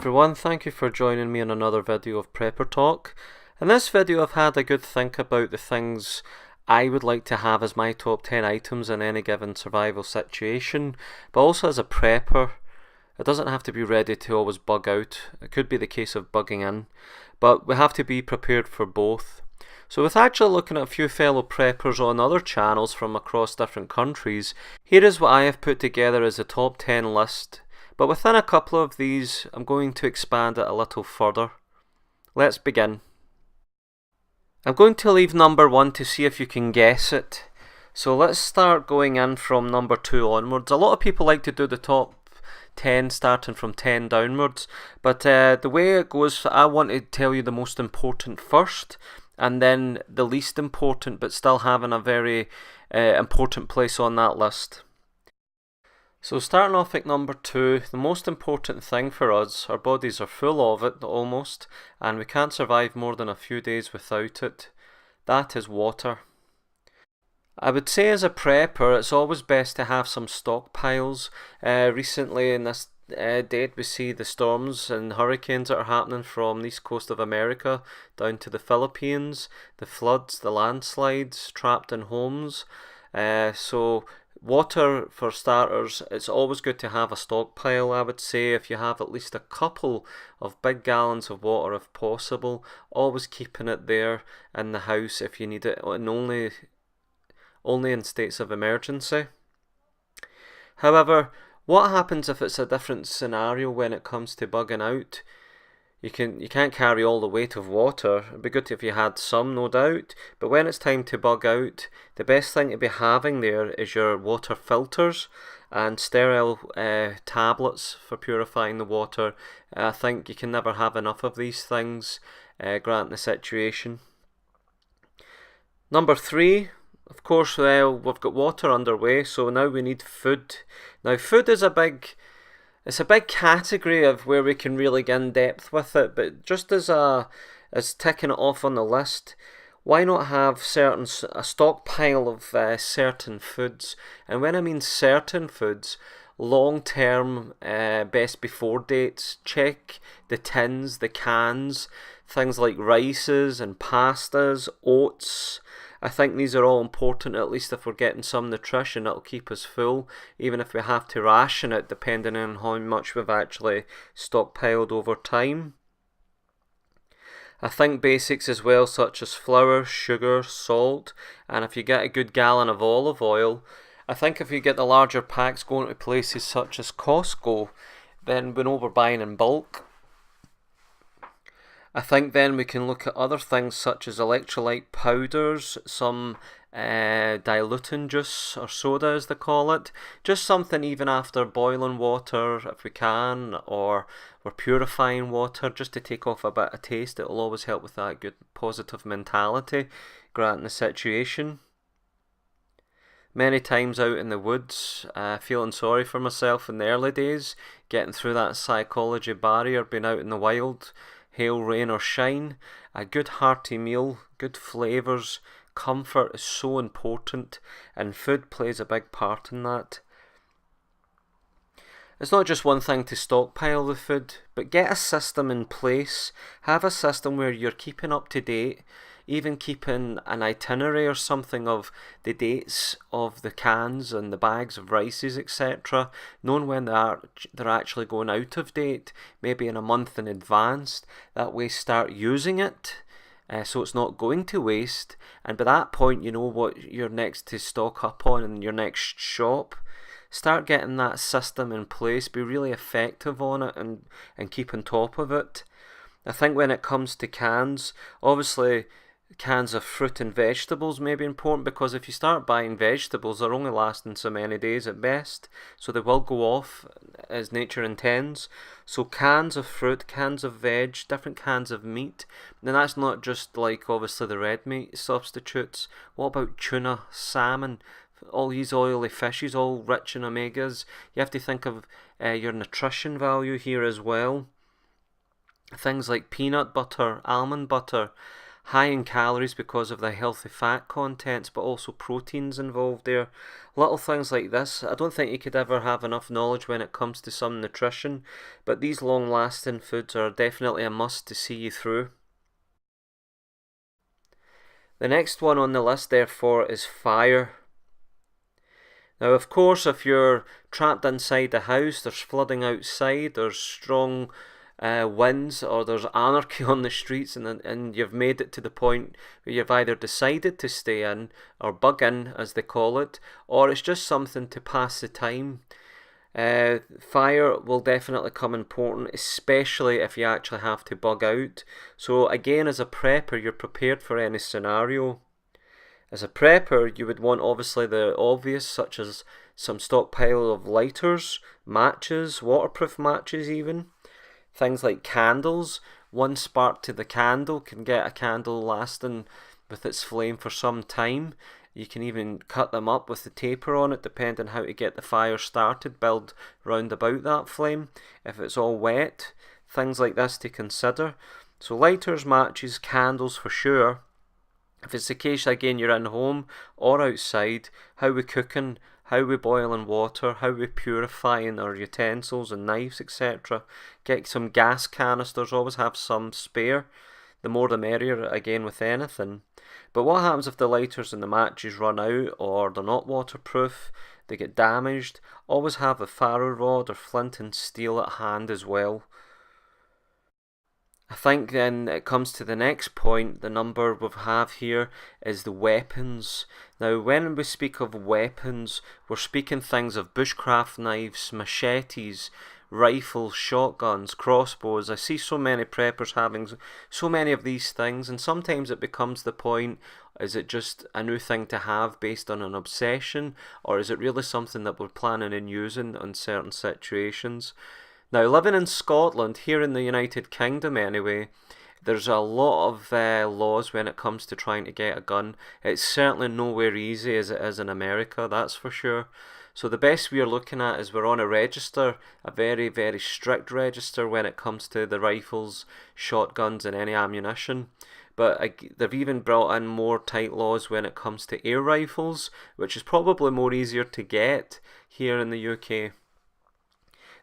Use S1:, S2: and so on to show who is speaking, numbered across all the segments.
S1: everyone, thank you for joining me in another video of Prepper Talk. In this video I've had a good think about the things I would like to have as my top 10 items in any given survival situation, but also as a prepper. It doesn't have to be ready to always bug out, it could be the case of bugging in, but we have to be prepared for both. So with actually looking at a few fellow preppers on other channels from across different countries, here is what I have put together as a top 10 list. But within a couple of these, I'm going to expand it a little further. Let's begin. I'm going to leave number 1 to see if you can guess it. So let's start going in from number 2 onwards. A lot of people like to do the top 10 starting from 10 downwards, but the way it goes, I want to tell you the most important first, and then the least important but still having a very important place on that list. So starting off at number 2, the most important thing for us, our bodies are full of it almost, and we can't survive more than a few days without it. That is water. I would say as a prepper, it's always best to have some stockpiles. Recently in this date we see the storms and hurricanes that are happening from the east coast of America down to the Philippines, the floods, the landslides, trapped in homes. So water, for starters, it's always good to have a stockpile. I would say if you have at least a couple of big gallons of water if possible, always keeping it there in the house if you need it, and only in states of emergency. However, what happens if it's a different scenario when it comes to bugging out? You can't carry all the weight of water. It'd be good if you had some, no doubt, but when it's time to bug out, the best thing to be having there is your water filters and sterile tablets for purifying the water. I think you can never have enough of these things, granting the situation. Number 3, of course, we've got water underway, so now we need food. Now food is a big category of where we can really get in depth with it, but just as ticking it off on the list, why not have a stockpile of certain foods? And when I mean certain foods, long-term best before dates. Check the tins, the cans, things like rices and pastas, oats. I think these are all important, at least if we're getting some nutrition. It'll keep us full, even if we have to ration it depending on how much we've actually stockpiled over time. I think basics as well, such as flour, sugar, salt, and if you get a good gallon of olive oil. I think if you get the larger packs going to places such as Costco, then we know we're buying in bulk. I think then we can look at other things such as electrolyte powders, some diluting juice or soda as they call it, just something even after boiling water if we can, or we're purifying water just to take off a bit of taste. It will always help with that good positive mentality, granting the situation. Many times out in the woods, feeling sorry for myself in the early days, getting through that psychology barrier, being out in the wild, hail, rain or shine. A good hearty meal, good flavours, comfort is so important, and food plays a big part in that. It's not just one thing to stockpile the food, but get a system in place. Have a system where you're keeping up to date, even keeping an itinerary or something of the dates of the cans and the bags of rices, etc. Knowing when they're actually going out of date, maybe in a month in advance. That way start using it, so it's not going to waste, and by that point you know what you're next to stock up on in your next shop. Start getting that system in place, be really effective on it and keep on top of it. I think when it comes to cans, obviously cans of fruit and vegetables may be important, because if you start buying vegetables, they're only lasting so many days at best, so they will go off as nature intends. So cans of fruit, cans of veg, different cans of meat, and that's not just like obviously the red meat substitutes. What about tuna, salmon, all these oily fishes, all rich in omegas? You have to think of your nutrition value here as well. Things like peanut butter, almond butter. high in calories because of the healthy fat contents, but also proteins involved there. Little things like this. I don't think you could ever have enough knowledge when it comes to some nutrition, but these long-lasting foods are definitely a must to see you through. The next one on the list, therefore, is fire. Now, of course, if you're trapped inside the house, there's flooding outside, there's strong winds, or there's anarchy on the streets, and you've made it to the point where you've either decided to stay in, or bug in, as they call it, or it's just something to pass the time. Fire will definitely come important, especially if you actually have to bug out. So again, as a prepper, you're prepared for any scenario. As a prepper, you would want obviously the obvious, such as some stockpile of lighters, matches, waterproof matches even. Things like candles. One spark to the candle can get a candle lasting with its flame for some time. You can even cut them up with the taper on it, depending how to get the fire started, build round about that flame. If it's all wet, things like this to consider. So lighters, matches, candles for sure. If it's the case, again, you're in home or outside, how we cooking, how we boiling water, how we purifying our utensils and knives, etc. Get some gas canisters, always have some spare. The more the merrier, again, with anything. But what happens if the lighters and the matches run out, or they're not waterproof, they get damaged? Always have a ferro rod or flint and steel at hand as well. I think then it comes to the next point. The number we have here is the weapons. Now, when we speak of weapons, we're speaking things of bushcraft knives, machetes, rifles, shotguns, crossbows. I see so many preppers having so many of these things, and sometimes it becomes the point, is it just a new thing to have based on an obsession, or is it really something that we're planning on using in certain situations? Now, living in Scotland, here in the United Kingdom anyway, there's a lot of laws when it comes to trying to get a gun. It's certainly nowhere easy as it is in America, that's for sure. So the best we are looking at is we're on a register, a very, very strict register when it comes to the rifles, shotguns and any ammunition. But they've even brought in more tight laws when it comes to air rifles, which is probably more easier to get here in the UK.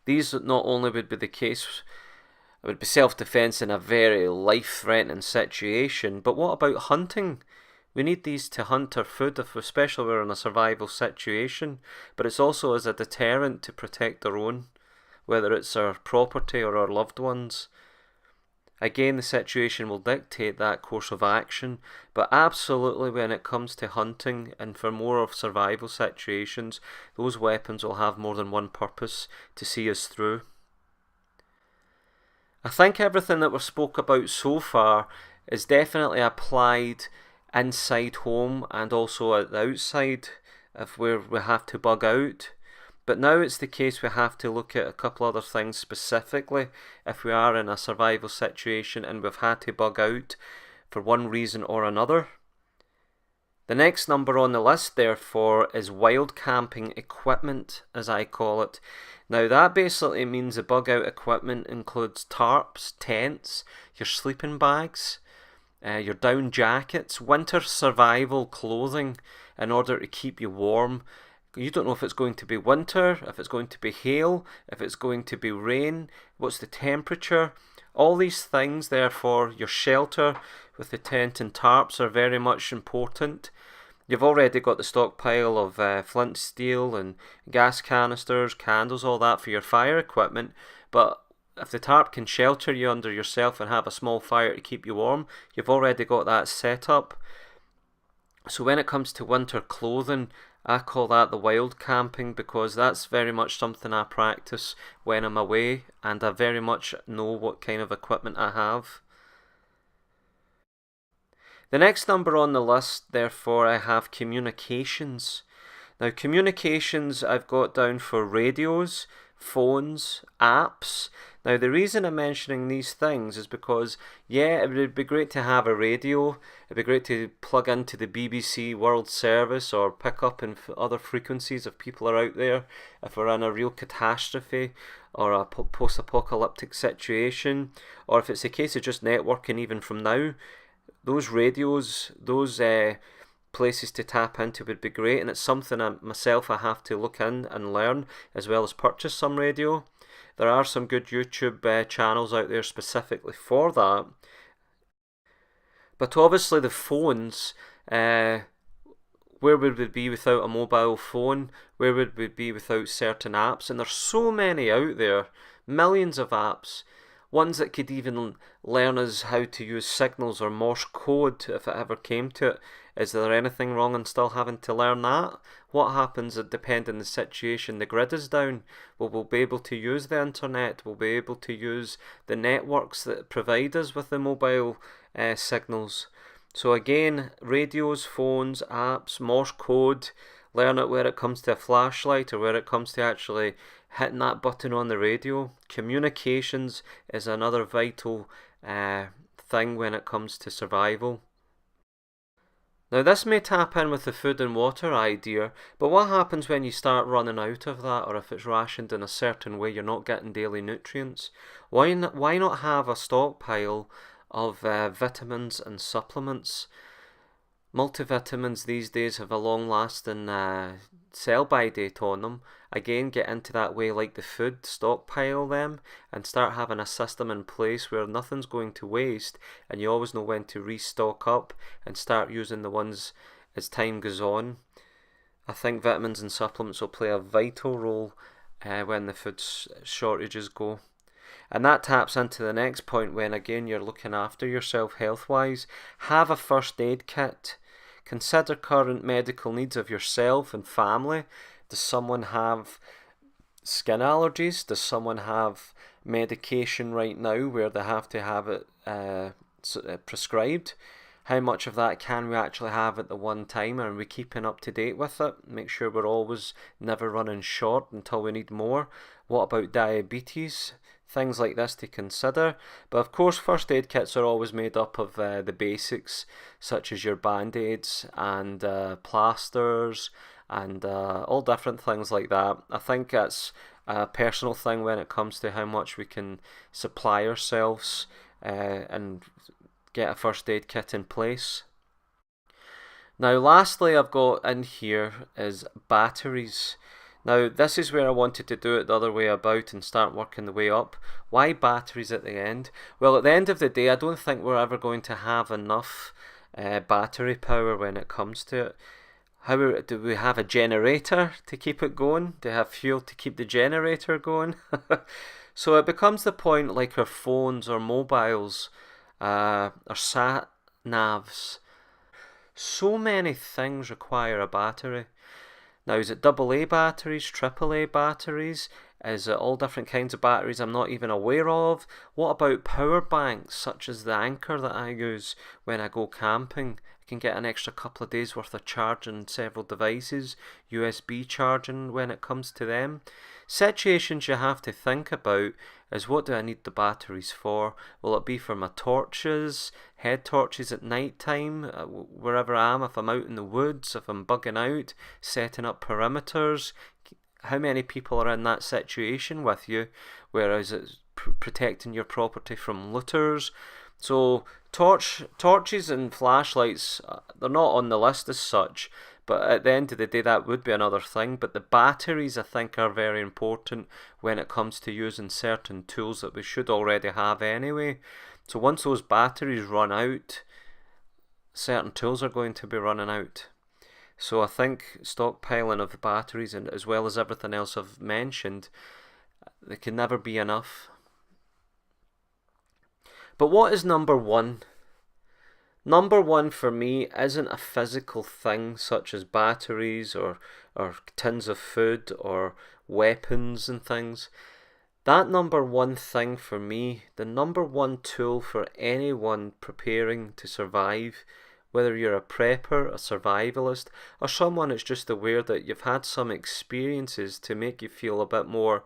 S1: These not only would be the case, it would be self-defense in a very life-threatening situation, but what about hunting? We need these to hunt our food, especially if we're in a survival situation, but it's also as a deterrent to protect our own, whether it's our property or our loved ones. Again, the situation will dictate that course of action, but absolutely when it comes to hunting and for more of survival situations, those weapons will have more than one purpose to see us through. I think everything that we've spoke about so far is definitely applied inside home and also at the outside if we have to bug out. But now it's the case we have to look at a couple other things specifically if we are in a survival situation and we've had to bug out for one reason or another. The next number on the list, therefore, is wild camping equipment, as I call it. Now that basically means the bug out equipment includes tarps, tents, your sleeping bags, your down jackets, winter survival clothing in order to keep you warm. You don't know if it's going to be winter, if it's going to be hail, if it's going to be rain, what's the temperature. All these things, therefore, your shelter with the tent and tarps are very much important. You've already got the stockpile of flint steel and gas canisters, candles, all that for your fire equipment, but if the tarp can shelter you under yourself and have a small fire to keep you warm, you've already got that set up. So when it comes to winter clothing, I call that the wild camping because that's very much something I practice when I'm away and I very much know what kind of equipment I have. The next number on the list, therefore, I have communications. Now communications I've got down for radios, phones, apps. Now the reason I'm mentioning these things is because, yeah, it would be great to have a radio, it'd be great to plug into the BBC World Service or pick up in other frequencies if people are out there, if we're in a real catastrophe or a post-apocalyptic situation, or if it's a case of just networking even from now. those radios, those places to tap into would be great, and it's something myself I have to look in and learn, as well as purchase some radio. There are some good YouTube channels out there specifically for that. But obviously the phones, where would we be without a mobile phone? Where would we be without certain apps? And there's so many out there, millions of apps. Ones that could even learn us how to use signals or Morse code if it ever came to it. Is there anything wrong in still having to learn that? What happens depending on the situation? The grid is down. Well, we'll be able to use the internet. We'll be able to use the networks that provide us with the mobile signals. So again, radios, phones, apps, Morse code, learn it where it comes to a flashlight or where it comes to actually hitting that button on the radio. Communications is another vital thing when it comes to survival. Now this may tap in with the food and water idea, but what happens when you start running out of that, or if it's rationed in a certain way, you're not getting daily nutrients? Why not have a stockpile of vitamins and supplements? Multivitamins these days have a long-lasting sell-by date on them. Again, get into that way like the food, stockpile them and start having a system in place where nothing's going to waste, and you always know when to restock up and start using the ones as time goes on. I think vitamins and supplements will play a vital role when the food shortages go. And that taps into the next point when again you're looking after yourself health-wise. Have a first aid kit. Consider current medical needs of yourself and family. Does someone have skin allergies? Does someone have medication right now where they have to have it prescribed? How much of that can we actually have at the one time? Are we keeping up to date with it? Make sure we're always never running short until we need more. What about diabetes? Things like this to consider. But of course, first aid kits are always made up of the basics, such as your band-aids and plasters and all different things like that. I think that's a personal thing when it comes to how much we can supply ourselves and get a first aid kit in place. Now lastly I've got in here is batteries. Now this is where I wanted to do it the other way about and start working the way up. Why batteries at the end? Well, at the end of the day I don't think we're ever going to have enough battery power when it comes to it. How do we have a generator to keep it going? Do we have fuel to keep the generator going? So it becomes the point like our phones or mobiles, our sat navs. So many things require a battery. Now, is it AA batteries, AAA batteries? Is it all different kinds of batteries I'm not even aware of? What about power banks, such as the Anchor that I use when I go camping? I can get an extra couple of days worth of charging several devices, USB charging when it comes to them. Situations you have to think about is, what do I need the batteries for? Will it be for my torches, head torches at night time, wherever I am, if I'm out in the woods, if I'm bugging out, setting up perimeters? How many people are in that situation with you? Whereas it's protecting your property from looters. So torches and flashlights, they're not on the list as such, but at the end of the day that would be another thing. But the batteries I think are very important when it comes to using certain tools that we should already have anyway. So once those batteries run out, certain tools are going to be running out. So I think stockpiling of the batteries, and as well as everything else I've mentioned, they can never be enough. But what is number one? Number one for me isn't a physical thing such as batteries or tins of food or weapons and things. That number one thing for me, the number one tool for anyone preparing to survive, whether you're a prepper, a survivalist, or someone that's just aware that you've had some experiences to make you feel a bit more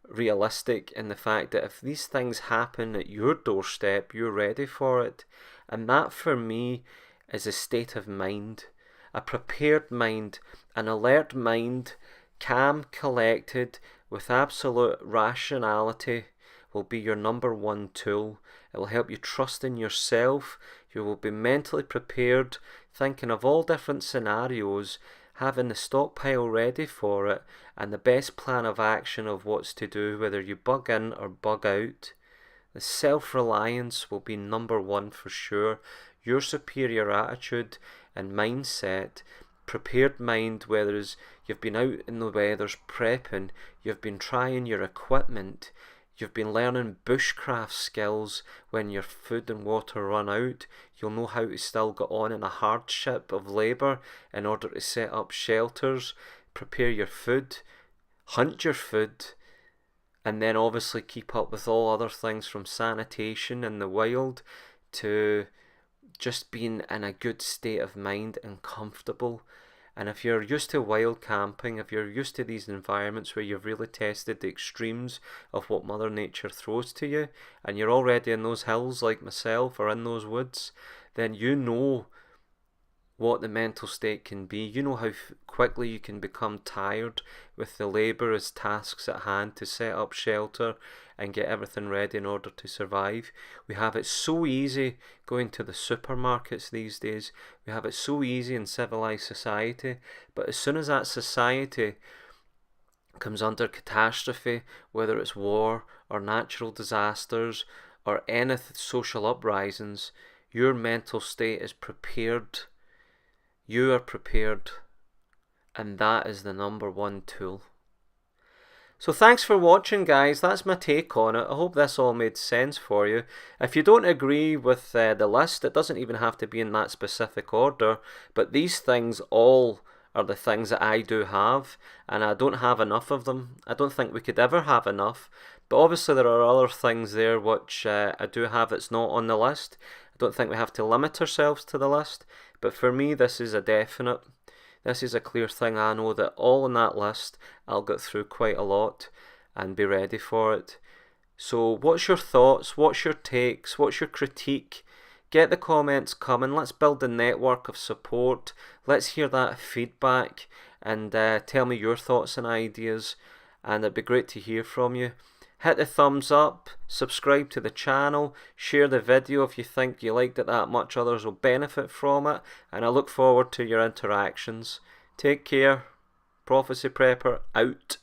S1: realistic in the fact that if these things happen at your doorstep, you're ready for it. And that for me is a state of mind, a prepared mind, an alert mind, calm, collected, with absolute rationality will be your number one tool. It will help you trust in yourself, You will be mentally prepared, thinking of all different scenarios, having the stockpile ready for it, and the best plan of action of what's to do, whether you bug in or bug out. The self-reliance will be number one for sure. Your superior attitude and mindset, prepared mind, whether it's you've been out in the weathers prepping, you've been trying your equipment, you've been learning bushcraft skills when your food and water run out, you'll know how to still get on in a hardship of labour in order to set up shelters, prepare your food, hunt your food, and then obviously keep up with all other things from sanitation in the wild to just being in a good state of mind and comfortable. And if you're used to wild camping, if you're used to these environments where you've really tested the extremes of what Mother Nature throws to you, and you're already in those hills like myself or in those woods, then you know what the mental state can be. You know how quickly you can become tired with the laborious tasks at hand to set up shelter and get everything ready in order to survive. We have it so easy going to the supermarkets these days. We have it so easy in civilized society, but as soon as that society comes under catastrophe, whether it's war or natural disasters or any social uprisings, your mental state is prepared. You are prepared, and that is the number one tool. So thanks for watching, guys. That's my take on it. I hope this all made sense for you. If you don't agree with the list, it doesn't even have to be in that specific order, but these things all are the things that I do have, and I don't have enough of them. I don't think we could ever have enough, but obviously there are other things there which I do have that's not on the list. I don't think we have to limit ourselves to the list, but for me this is a definite. This is a clear thing. I know that all on that list I'll get through quite a lot and be ready for it. So what's your thoughts? What's your takes? What's your critique? Get the comments coming. Let's build a network of support. Let's hear that feedback and tell me your thoughts and ideas, and it'd be great to hear from you. Hit the thumbs up, subscribe to the channel, share the video if you think you liked it that much, others will benefit from it, and I look forward to your interactions. Take care. Prophecy Prepper out.